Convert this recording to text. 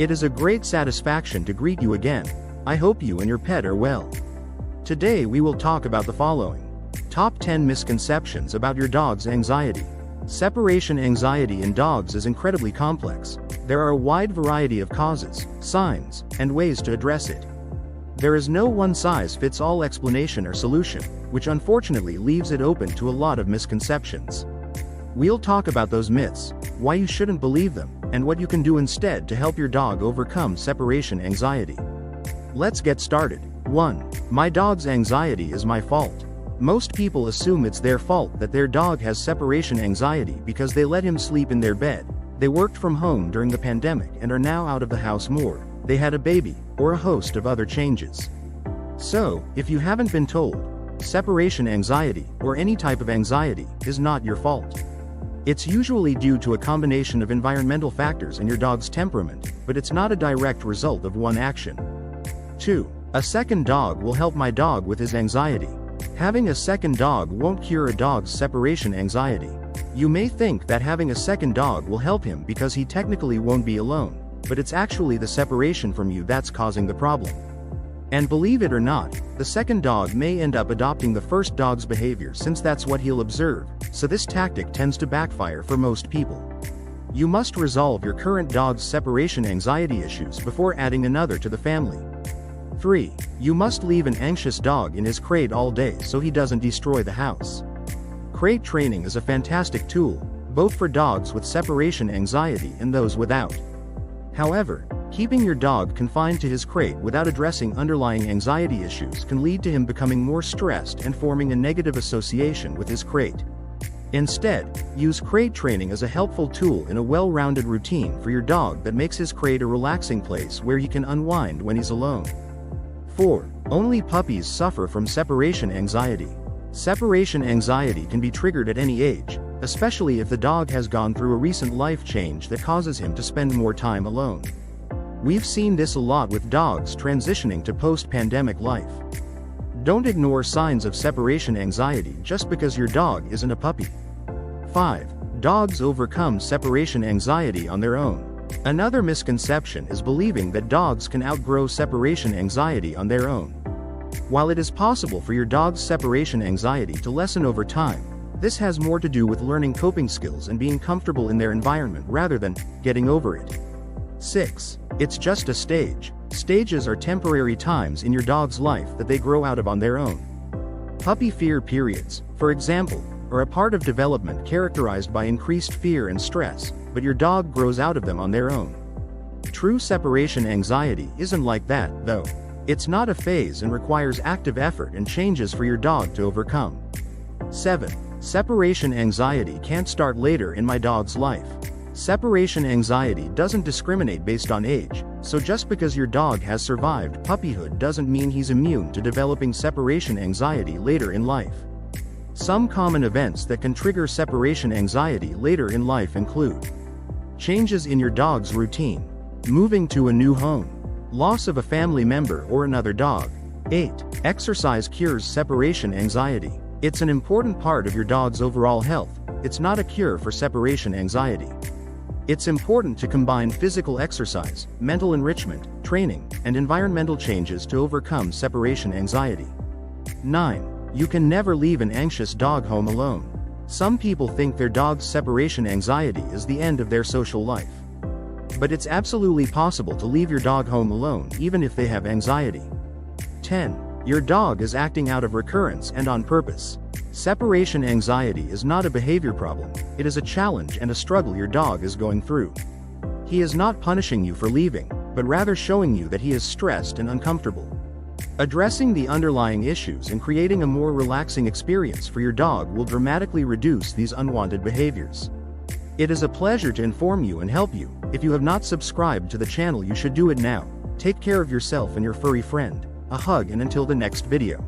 It is a great satisfaction to greet you again. I hope you and your pet are well. Today we will talk about the following. Top 10 misconceptions about your dog's anxiety. Separation anxiety in dogs is incredibly complex. There are a wide variety of causes, signs, and ways to address it. There is no one-size-fits-all explanation or solution, which unfortunately leaves it open to a lot of misconceptions. We'll talk about those myths, why you shouldn't believe them, and what you can do instead to help your dog overcome separation anxiety. Let's get started. 1. My dog's anxiety is my fault. Most people assume it's their fault that their dog has separation anxiety because they let him sleep in their bed, they worked from home during the pandemic and are now out of the house more, they had a baby, or a host of other changes. So, if you haven't been told, separation anxiety, or any type of anxiety, is not your fault. It's usually due to a combination of environmental factors and your dog's temperament, but it's not a direct result of one action. 2. A second dog will help my dog with his anxiety. Having a second dog won't cure a dog's separation anxiety. You may think that having a second dog will help him because he technically won't be alone, but it's actually the separation from you that's causing the problem. And believe it or not, the second dog may end up adopting the first dog's behavior since that's what he'll observe, so this tactic tends to backfire for most people. You must resolve your current dog's separation anxiety issues before adding another to the family. 3. You must leave an anxious dog in his crate all day so he doesn't destroy the house. Crate training is a fantastic tool, both for dogs with separation anxiety and those without. However, keeping your dog confined to his crate without addressing underlying anxiety issues can lead to him becoming more stressed and forming a negative association with his crate. Instead, use crate training as a helpful tool in a well-rounded routine for your dog that makes his crate a relaxing place where he can unwind when he's alone. 4. Only puppies suffer from separation anxiety. Separation anxiety can be triggered at any age, especially if the dog has gone through a recent life change that causes him to spend more time alone. We've seen this a lot with dogs transitioning to post-pandemic life. Don't ignore signs of separation anxiety just because your dog isn't a puppy. 5. Dogs overcome separation anxiety on their own. Another misconception is believing that dogs can outgrow separation anxiety on their own. While it is possible for your dog's separation anxiety to lessen over time, this has more to do with learning coping skills and being comfortable in their environment rather than getting over it. 6. It's just a stage. Stages are temporary times in your dog's life that they grow out of on their own. Puppy fear periods, for example, are a part of development characterized by increased fear and stress, but your dog grows out of them on their own. True separation anxiety isn't like that, though. It's not a phase and requires active effort and changes for your dog to overcome. 7. Separation anxiety can't start later in my dog's life. Separation anxiety doesn't discriminate based on age, so just because your dog has survived puppyhood doesn't mean he's immune to developing separation anxiety later in life. Some common events that can trigger separation anxiety later in life include changes in your dog's routine, moving to a new home, loss of a family member or another dog. 8. Exercise cures separation anxiety. It's an important part of your dog's overall health. It's not a cure for separation anxiety. It's important to combine physical exercise, mental enrichment, training, and environmental changes to overcome separation anxiety. 9. You can never leave an anxious dog home alone. Some people think their dog's separation anxiety is the end of their social life. But it's absolutely possible to leave your dog home alone even if they have anxiety. 10. Your dog is acting out of recurrence and on purpose. Separation anxiety is not a behavior problem, it is a challenge and a struggle your dog is going through. He is not punishing you for leaving, but rather showing you that he is stressed and uncomfortable. Addressing the underlying issues and creating a more relaxing experience for your dog will dramatically reduce these unwanted behaviors. It is a pleasure to inform you and help you. If you have not subscribed to the channel, you should do it now. Take care of yourself and your furry friend. A hug, and until the next video.